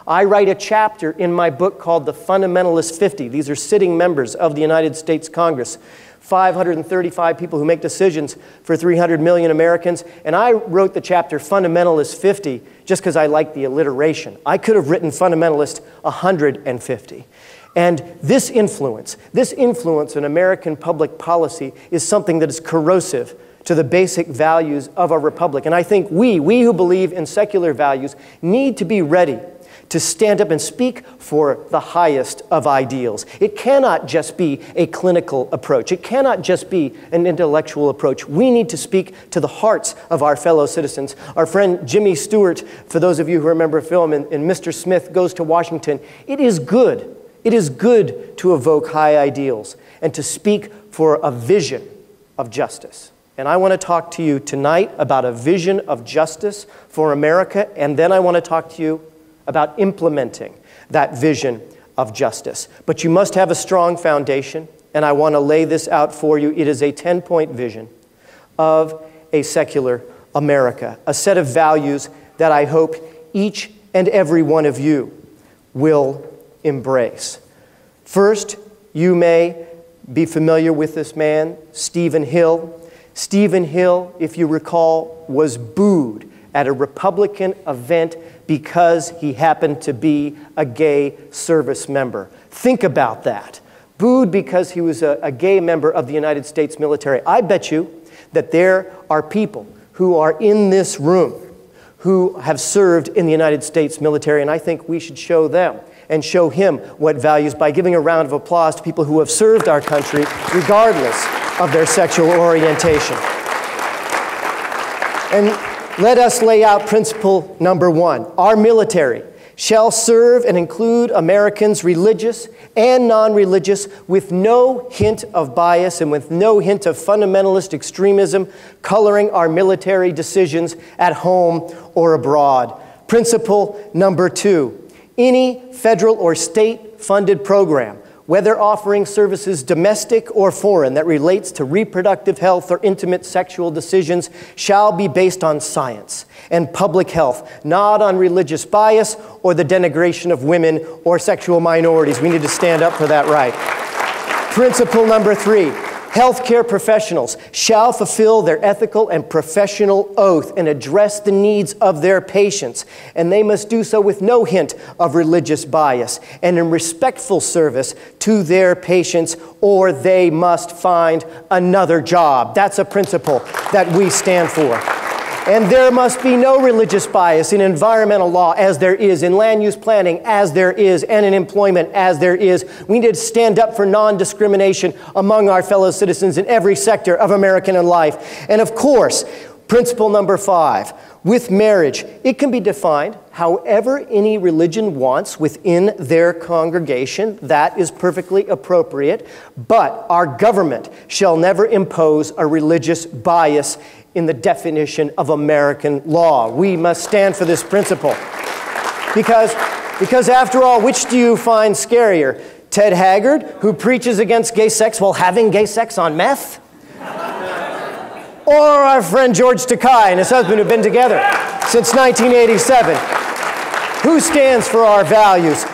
I write a chapter in my book called The Fundamentalist 50. These are sitting members of the United States Congress, 535 people who make decisions for 300 million Americans. And I wrote the chapter Fundamentalist 50 just because I like the alliteration. I could have written Fundamentalist 150. And this influence in American public policy is something that is corrosive to the basic values of our republic. And I think we who believe in secular values need to be ready to stand up and speak for the highest of ideals. It cannot just be a clinical approach. It cannot just be an intellectual approach. We need to speak to the hearts of our fellow citizens. Our friend Jimmy Stewart, for those of you who remember a film in Mr. Smith Goes to Washington, it is good to evoke high ideals and to speak for a vision of justice. And I want to talk to you tonight about a vision of justice for America, and then I want to talk to you about implementing that vision of justice. But you must have a strong foundation, and I want to lay this out for you. It is a 10-point vision of a secular America, a set of values that I hope each and every one of you will embrace. First, you may be familiar with this man, Stephen Hill. Stephen Hill, if you recall, was booed at a Republican event because he happened to be a gay service member. Think about that. Booed because he was a gay member of the United States military. I bet you that there are people who are in this room who have served in the United States military, and I think we should show them and show him what values by giving a round of applause to people who have served our country regardless of their sexual orientation. And let us lay out principle number 1. Our military shall serve and include Americans, religious and non-religious, with no hint of bias and with no hint of fundamentalist extremism coloring our military decisions at home or abroad. Principle number 2. Any federal or state-funded program, whether offering services domestic or foreign that relates to reproductive health or intimate sexual decisions, shall be based on science and public health, not on religious bias or the denigration of women or sexual minorities. We need to stand up for that right. Principle number 3. Healthcare professionals shall fulfill their ethical and professional oath and address the needs of their patients, and they must do so with no hint of religious bias and in respectful service to their patients, or they must find another job. That's a principle that we stand for. And there must be no religious bias in environmental law as there is, in land use planning as there is, and in employment as there is. We need to stand up for non-discrimination among our fellow citizens in every sector of American life. And of course, principle number 5, with marriage, it can be defined however any religion wants within their congregation. That is perfectly appropriate. But our government shall never impose a religious bias in the definition of American law. We must stand for this principle. Because after all, which do you find scarier? Ted Haggard, who preaches against gay sex while having gay sex on meth? Or our friend George Takei and his husband who've been together since 1987? Who stands for our values?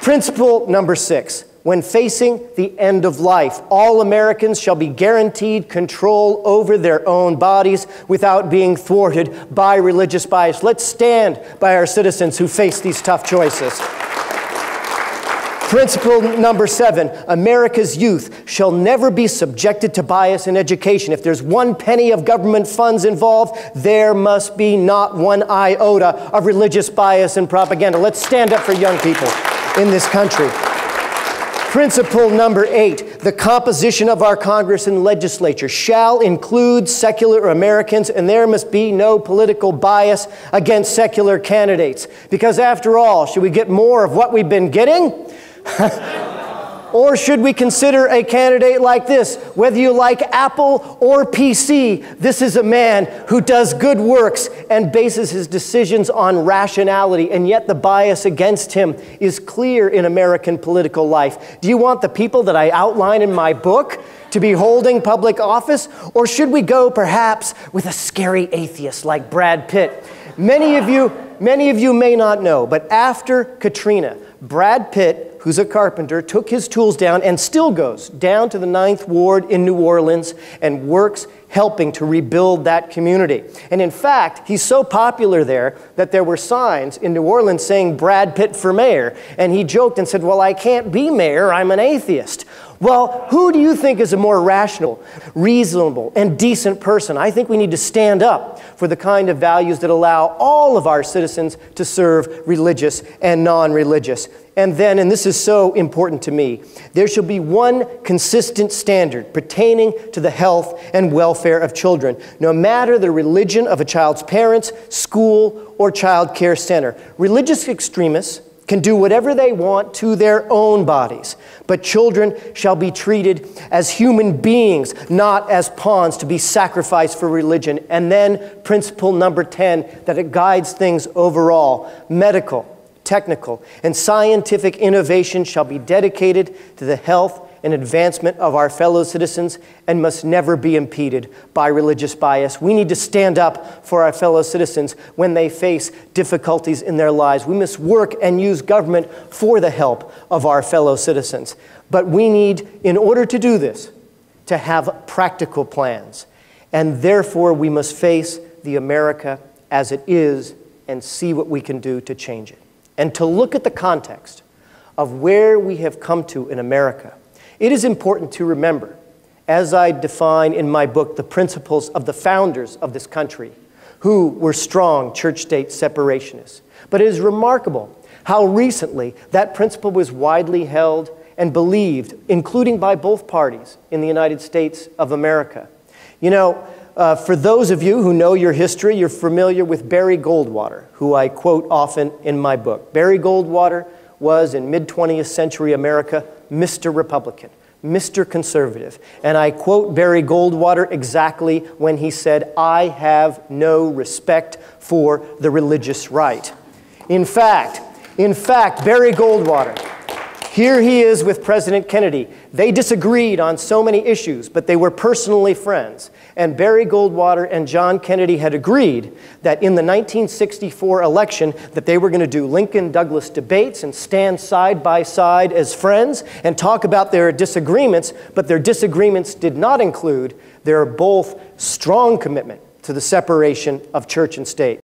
Principle number 6. When facing the end of life, all Americans shall be guaranteed control over their own bodies without being thwarted by religious bias. Let's stand by our citizens who face these tough choices. Principle number 7, America's youth shall never be subjected to bias in education. If there's 1 penny of government funds involved, there must be not 1 iota of religious bias and propaganda. Let's stand up for young people in this country. Principle number 8, the composition of our Congress and legislature shall include secular Americans, and there must be no political bias against secular candidates. Because after all, should we get more of what we've been getting? Or should we consider a candidate like this? Whether you like Apple or PC, this is a man who does good works and bases his decisions on rationality, and yet the bias against him is clear in American political life. Do you want the people that I outline in my book to be holding public office? Or should we go perhaps with a scary atheist like Brad Pitt? Many of you may not know, but after Katrina, Brad Pitt, who's a carpenter, took his tools down and still goes down to the 9th Ward in New Orleans and works helping to rebuild that community. And in fact, he's so popular there that there were signs in New Orleans saying Brad Pitt for mayor. And he joked and said, well, I can't be mayor, I'm an atheist. Well, who do you think is a more rational, reasonable, and decent person? I think we need to stand up for the kind of values that allow all of our citizens to serve religious and non-religious. And then, and this is so important to me, there shall be one consistent standard pertaining to the health and welfare of children, no matter the religion of a child's parents, school, or child care center. Religious extremists can do whatever they want to their own bodies, but children shall be treated as human beings, not as pawns to be sacrificed for religion. And then principle number 10, that it guides things overall. Medical, technical, and scientific innovation shall be dedicated to the health and advancement of our fellow citizens and must never be impeded by religious bias. We need to stand up for our fellow citizens when they face difficulties in their lives. We must work and use government for the help of our fellow citizens. But we need, in order to do this, to have practical plans. And therefore, we must face the America as it is and see what we can do to change it. And to look at the context of where we have come to in America, it is important to remember, as I define in my book, the principles of the founders of this country, who were strong church-state separationists. But it is remarkable how recently that principle was widely held and believed, including by both parties in the United States of America. You know, for those of you who know your history, you're familiar with Barry Goldwater, who I quote often in my book. Barry Goldwater was, in mid-20th century America, Mr. Republican, Mr. Conservative. And I quote Barry Goldwater exactly when he said, "I have no respect for the religious right." In fact, Barry Goldwater, here he is with President Kennedy. They disagreed on so many issues, but they were personally friends. And Barry Goldwater and John Kennedy had agreed that in the 1964 election that they were going to do Lincoln-Douglas debates and stand side by side as friends and talk about their disagreements, but their disagreements did not include their both strong commitment to the separation of church and state.